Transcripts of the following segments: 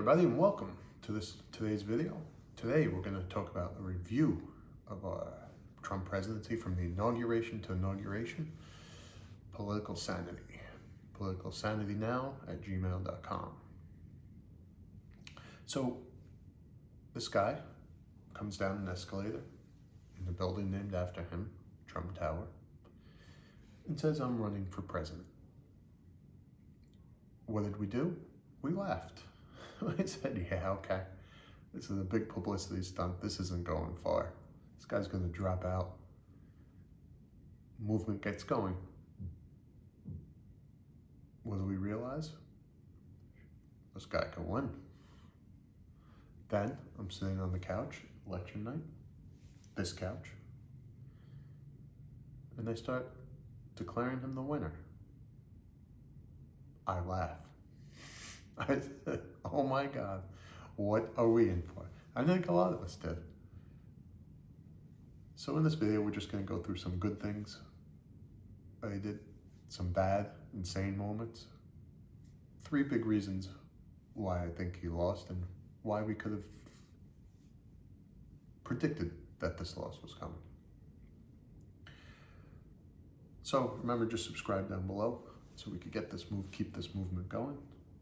everybody, and welcome to today's video. Today we're going to talk about a review of Trump presidency from the inauguration to inauguration. Political sanity. PoliticalSanityNow@gmail.com. So this guy comes down an escalator in the building named after him, Trump Tower, and says, "I'm running for president." What did we do? We laughed. I said, yeah, okay. This is a big publicity stunt. This isn't going far. This guy's going to drop out. Movement gets going. What do we realize? This guy can win. Then I'm sitting on the couch, election night, this couch, and they start declaring him the winner. I laugh. I said, oh my God, what are we in for? I think a lot of us did. So in this video, we're just going to go through some good things that he did, some bad, insane moments. 3 big reasons why I think he lost and why we could have predicted that this loss was coming. So remember, just subscribe down below so we could keep this movement going,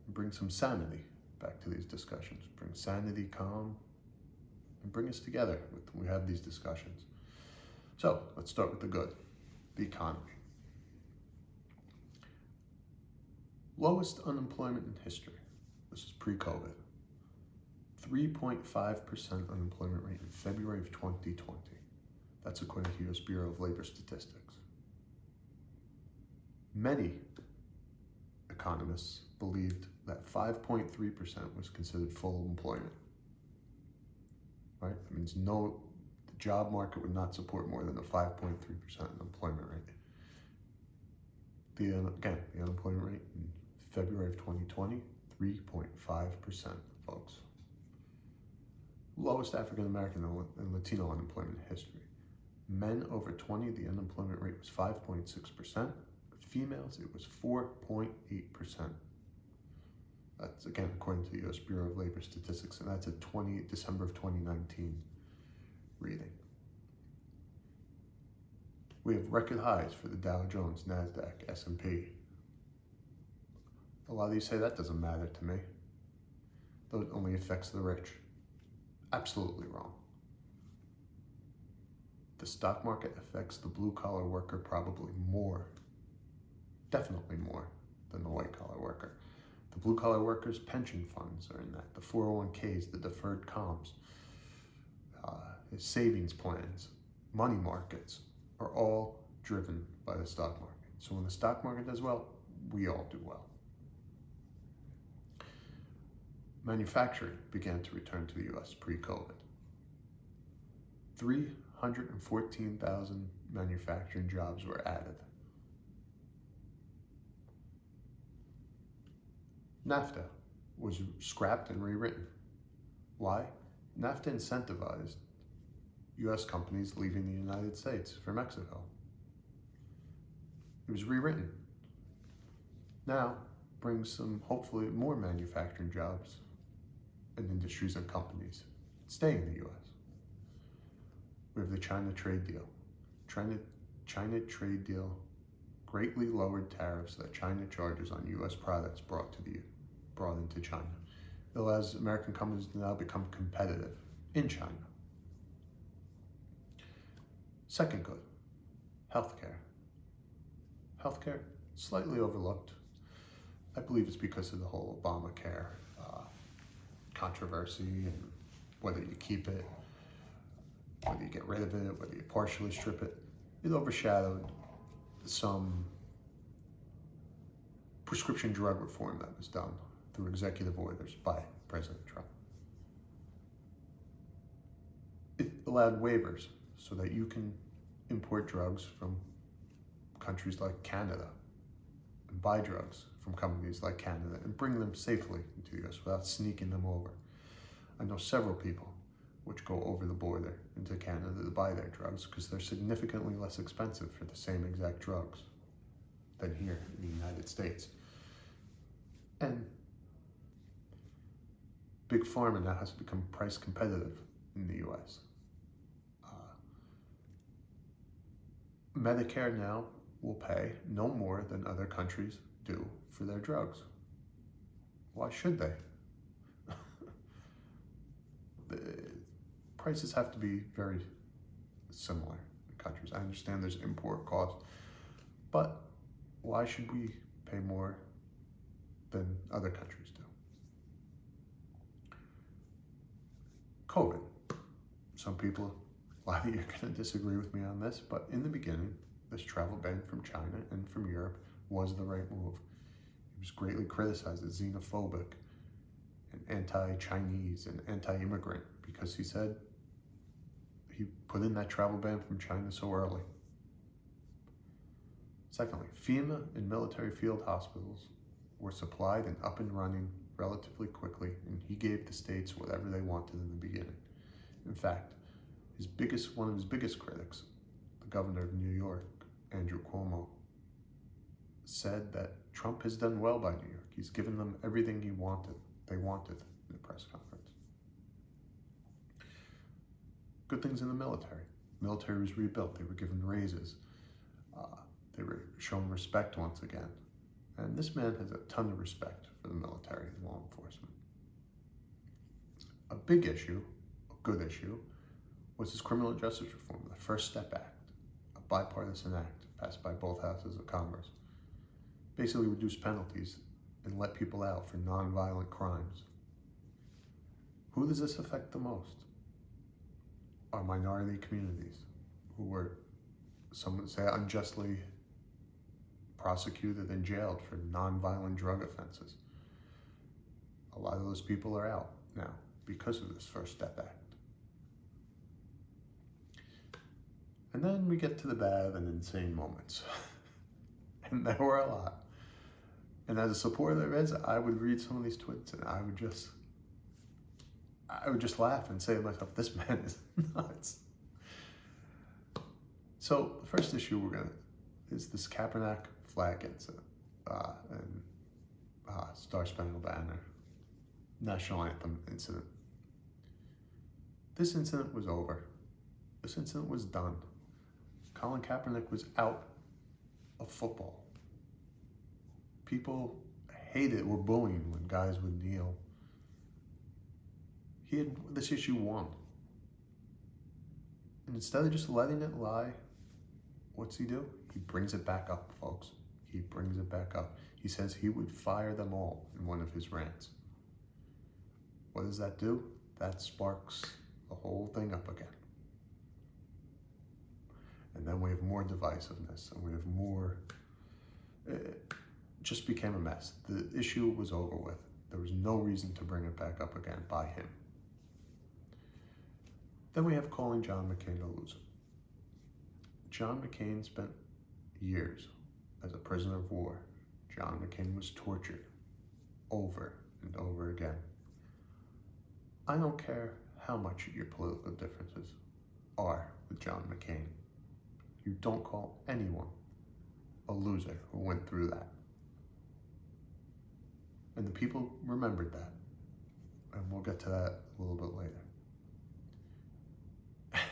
and bring some sanity back to these discussions. Bring sanity, calm, and bring us together when we have these discussions. So let's start with the good, the economy. Lowest unemployment in history. This is pre-COVID. 3.5% unemployment rate in February of 2020. That's according to U.S. Bureau of Labor Statistics. Many economists believed that 5.3% was considered full employment. Right? That means the job market would not support more than a 5.3% unemployment rate. The unemployment rate in February of 2020, 3.5%, folks. Lowest African American and Latino unemployment in history. Men over 20, the unemployment rate was 5.6%. Females, it was 4.8%. That's, again, according to the U.S. Bureau of Labor Statistics, and that's a December of 2019 reading. We have record highs for the Dow Jones, NASDAQ, S&P. A lot of you say that doesn't matter to me. That only affects the rich. Absolutely wrong. The stock market affects the blue-collar worker probably more, definitely more than the white-collar worker. The blue-collar workers' pension funds are in that. The 401ks, the deferred comps, his savings plans, money markets are all driven by the stock market. So when the stock market does well, we all do well. Manufacturing began to return to the U.S. pre-COVID. 314,000 manufacturing jobs were added. NAFTA was scrapped and rewritten. Why? NAFTA incentivized U.S. companies leaving the United States for Mexico. It was rewritten. Now brings some, hopefully, more manufacturing jobs and industries and companies stay in the U.S. We have the China trade deal. China trade deal greatly lowered tariffs that China charges on U.S. products brought into China. It allows American companies to now become competitive in China. Second good, healthcare. Healthcare, slightly overlooked. I believe it's because of the whole Obamacare controversy and whether you keep it, whether you get rid of it, whether you partially strip it. It overshadowed some prescription drug reform that was done through executive orders by President Trump. It allowed waivers so that you can import drugs from countries like Canada and buy drugs from companies like Canada and bring them safely into the U.S. without sneaking them over. I know several people which go over the border into Canada to buy their drugs because they're significantly less expensive for the same exact drugs than here in the United States. And Big Pharma now has to become price competitive in the US. Medicare now will pay no more than other countries do for their drugs. Why should they? The prices have to be very similar in countries. I understand there's import costs, but why should we pay more than other countries do? COVID. Some people, a lot of you are going to disagree with me on this, but in the beginning, this travel ban from China and from Europe was the right move. It was greatly criticized as xenophobic and anti-Chinese and anti-immigrant because he said he put in that travel ban from China so early. Secondly, FEMA and military field hospitals were supplied and up and running relatively quickly, and he gave the states whatever they wanted in the beginning. In fact, one of his biggest critics, the governor of New York, Andrew Cuomo, said that Trump has done well by New York. He's given them everything they wanted in the press conference. Good things in the military. Military was rebuilt. They were given raises. They were shown respect once again. And this man has a ton of respect for the military and law enforcement. A big issue, a good issue, was his criminal justice reform, the First Step Act, a bipartisan act passed by both houses of Congress. Basically reduced penalties and let people out for nonviolent crimes. Who does this affect the most? Our minority communities, who were, some would say, unjustly prosecuted and jailed for nonviolent drug offenses. A lot of those people are out now because of this First Step Act. And then we get to the bad and insane moments. And there were a lot. And as a supporter of his, I would read some of these tweets and I would just laugh and say to myself, this man is nuts. So the first issue is this Kaepernick flag incident and Star Spangled Banner, national anthem incident. This incident was over. This incident was done. Colin Kaepernick was out of football. People were bullying when guys would kneel. This issue won. And instead of just letting it lie, what's he do? He brings it back up, folks. He brings it back up. He says he would fire them all in one of his rants. What does that do? That sparks the whole thing up again. And then we have more divisiveness, and we have more, it just became a mess. The issue was over with. There was no reason to bring it back up again by him. Then we have calling John McCain a loser. John McCain spent years as a prisoner of war. John McCain was tortured over and over again. I don't care how much your political differences are with John McCain. You don't call anyone a loser who went through that. And the people remembered that. And we'll get to that a little bit later.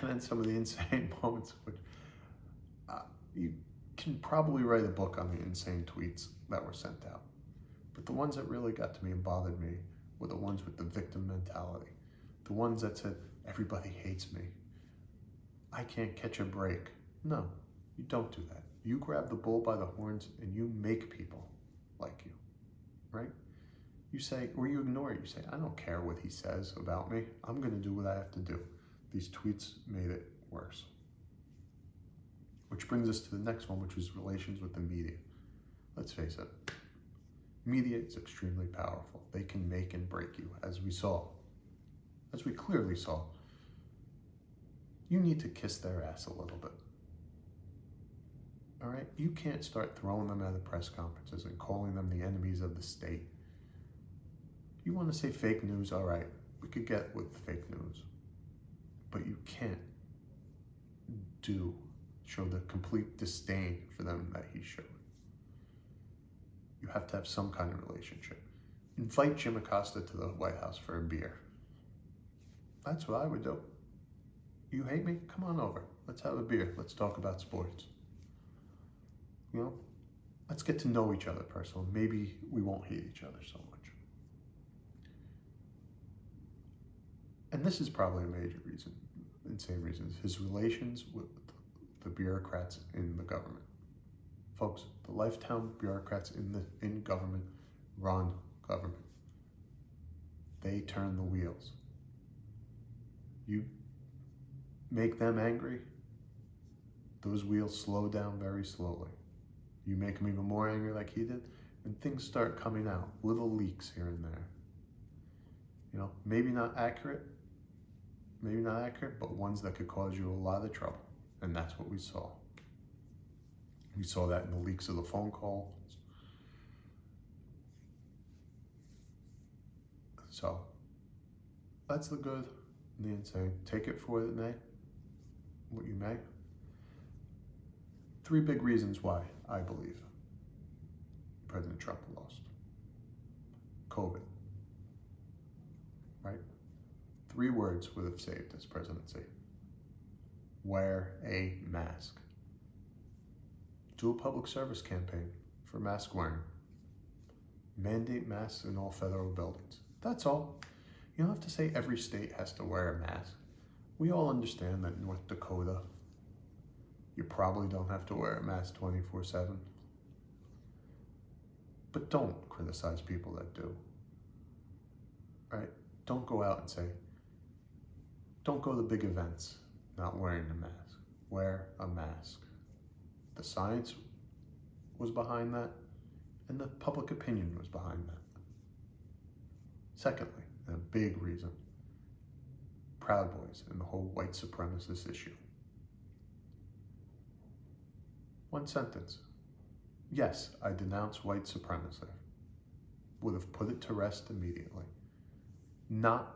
And then some of the insane moments, which you can probably write a book on the insane tweets that were sent out. But the ones that really got to me and bothered me were the ones with the victim mentality. The ones that said, everybody hates me. I can't catch a break. No, you don't do that. You grab the bull by the horns and you make people like you, right? You say, or you ignore it. You say, I don't care what he says about me. I'm going to do what I have to do. These tweets made it worse. Which brings us to the next one, which is relations with the media. Let's face it, media is extremely powerful. They can make and break you, as we clearly saw. You need to kiss their ass a little bit. All right? You can't start throwing them out of press conferences and calling them the enemies of the state. You want to say fake news? All right, we could get with fake news. But you can't show the complete disdain for them that he showed. You have to have some kind of relationship. invite Jim Acosta to the White House for a beer. That's what I would do. You hate me? Come on over. Let's have a beer. Let's talk about sports. You know, let's get to know each other personally. Maybe we won't hate each other so much. And this is probably a major reason, insane reason, his relations with the bureaucrats in the government. Folks, the lifetime bureaucrats in government run government. They turn the wheels. You make them angry, those wheels slow down very slowly. You make them even more angry like he did, and things start coming out, little leaks here and there. You know, maybe not accurate, but ones that could cause you a lot of trouble. And that's what we saw. We saw that in the leaks of the phone calls. So, that's the good and the insane. Take it for what you may. 3 big reasons why I believe President Trump lost. COVID, right? 3 words would have saved his presidency. Wear a mask. Do a public service campaign for mask wearing. Mandate masks in all federal buildings. That's all. You don't have to say every state has to wear a mask. We all understand that in North Dakota, you probably don't have to wear a mask 24/7. But don't criticize people that do. Right? Don't go out and say, don't go to big events not wearing a mask. Wear a mask. The science was behind that, and the public opinion was behind that. Secondly, and a big reason, Proud Boys and the whole white supremacist issue. 1 sentence. Yes, I denounce white supremacy. Would have put it to rest immediately. Not,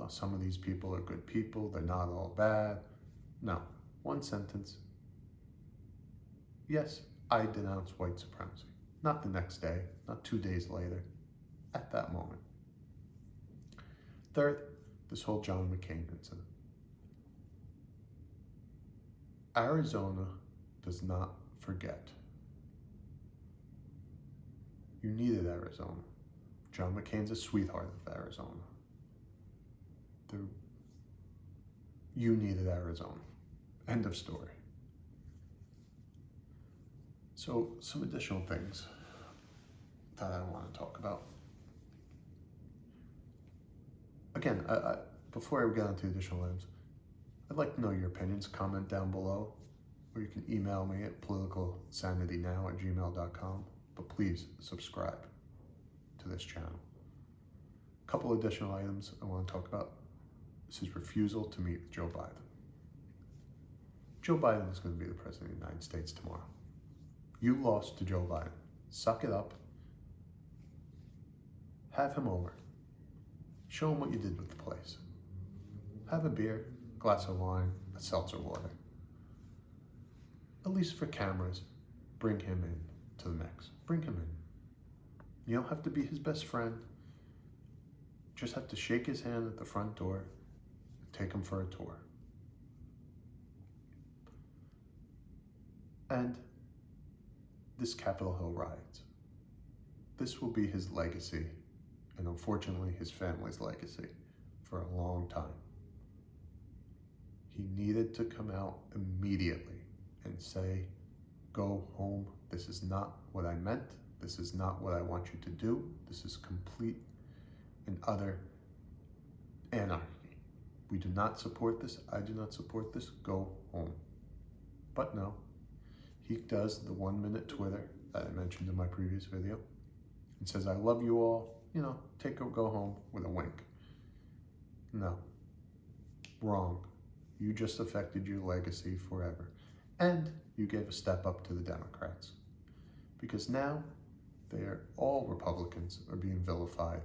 some of these people are good people, they're not all bad. No, 1 sentence. Yes, I denounce white supremacy. Not the next day, not 2 days later, at that moment. Third, this whole John McCain incident. Arizona does not forget. You needed Arizona. John McCain's a sweetheart of Arizona. You needed Arizona. End of story. So, some additional things that I want to talk about. Again, before I get into additional items, I'd like to know your opinions. Comment down below, or you can email me at politicalsanitynow@gmail.com. But please subscribe to this channel. A couple additional items I want to talk about. This is refusal to meet Joe Biden. Joe Biden is going to be the president of the United States tomorrow. You lost to Joe Biden. Suck it up. Have him over. Show him what you did with the place. Have a beer, glass of wine, a seltzer water. At least for cameras, bring him in to the mix. Bring him in. You don't have to be his best friend. Just have to shake his hand at the front door and take him for a tour. And this Capitol Hill riots. This will be his legacy, and unfortunately his family's legacy, for a long time. He needed to come out immediately and say, go home. This is not what I meant. This is not what I want you to do. This is complete and utter anarchy. We do not support this. I do not support this. Go home. But no, he does the 1-minute Twitter that I mentioned in my previous video and says, I love you all, go home with a wink. No, wrong. You just affected your legacy forever. And you gave a step up to the Democrats. Because now all Republicans are being vilified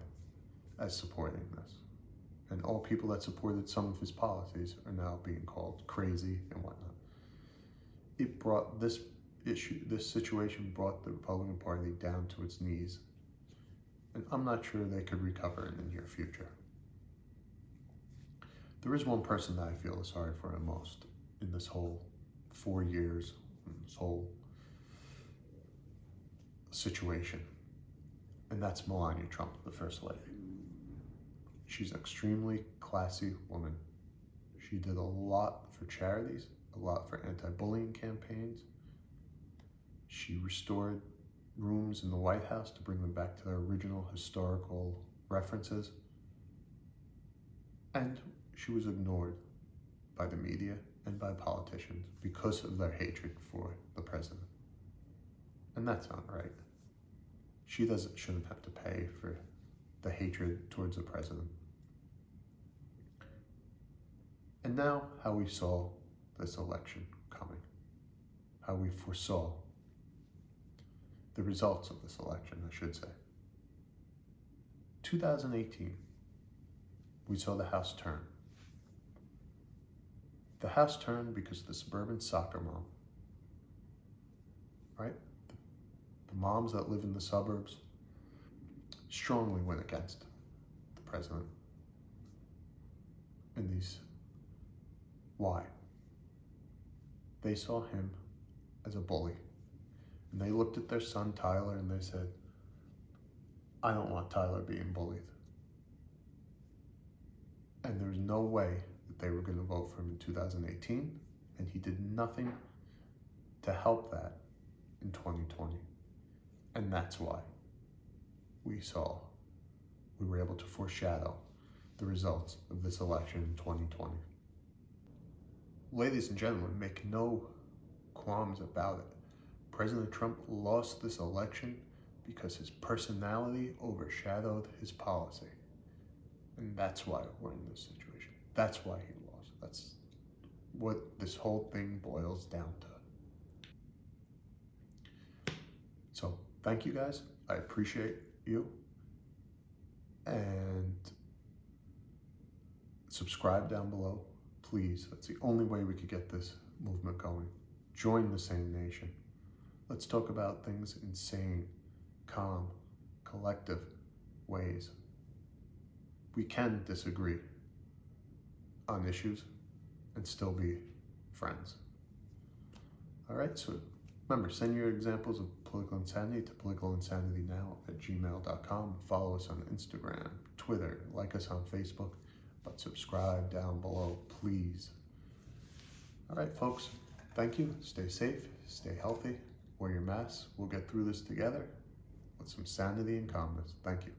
as supporting this. And all people that supported some of his policies are now being called crazy and whatnot. It brought this situation brought the Republican Party down to its knees. and I'm not sure they could recover in the near future. There is one person that I feel sorry for the most in this whole 4 years, in this whole situation, and that's Melania Trump, the First Lady. She's an extremely classy woman. She did a lot for charities, a lot for anti-bullying campaigns. She restored rooms in the White House to bring them back to their original historical references. And she was ignored by the media and by politicians because of their hatred for the president. And that's not right. She shouldn't have to pay for the hatred towards the president. And now how we saw this election coming, how we foresaw the results of this election, I should say. 2018, we saw the House turn. The House turned because the suburban soccer mom, right? The moms that live in the suburbs strongly went against the president. And why? They saw him as a bully. And they looked at their son, Tyler, and they said, I don't want Tyler being bullied. And there's no way that they were going to vote for him in 2018, and he did nothing to help that in 2020. And that's why we were able to foreshadow the results of this election in 2020. Ladies and gentlemen, make no qualms about it. President Trump lost this election because his personality overshadowed his policy. And that's why we're in this situation. That's why he lost. That's what this whole thing boils down to. So thank you guys. I appreciate you. And subscribe down below, please. That's the only way we could get this movement going. Join the Sane Nation. Let's talk about things in sane, calm, collective ways. We can disagree on issues and still be friends. All right, so remember, send your examples of political insanity to politicalinsanitynow@gmail.com. Follow us on Instagram, Twitter, like us on Facebook, but subscribe down below, please. All right, folks, thank you. Stay safe, stay healthy, wear your masks. We'll get through this together with some sanity and calmness. Thank you.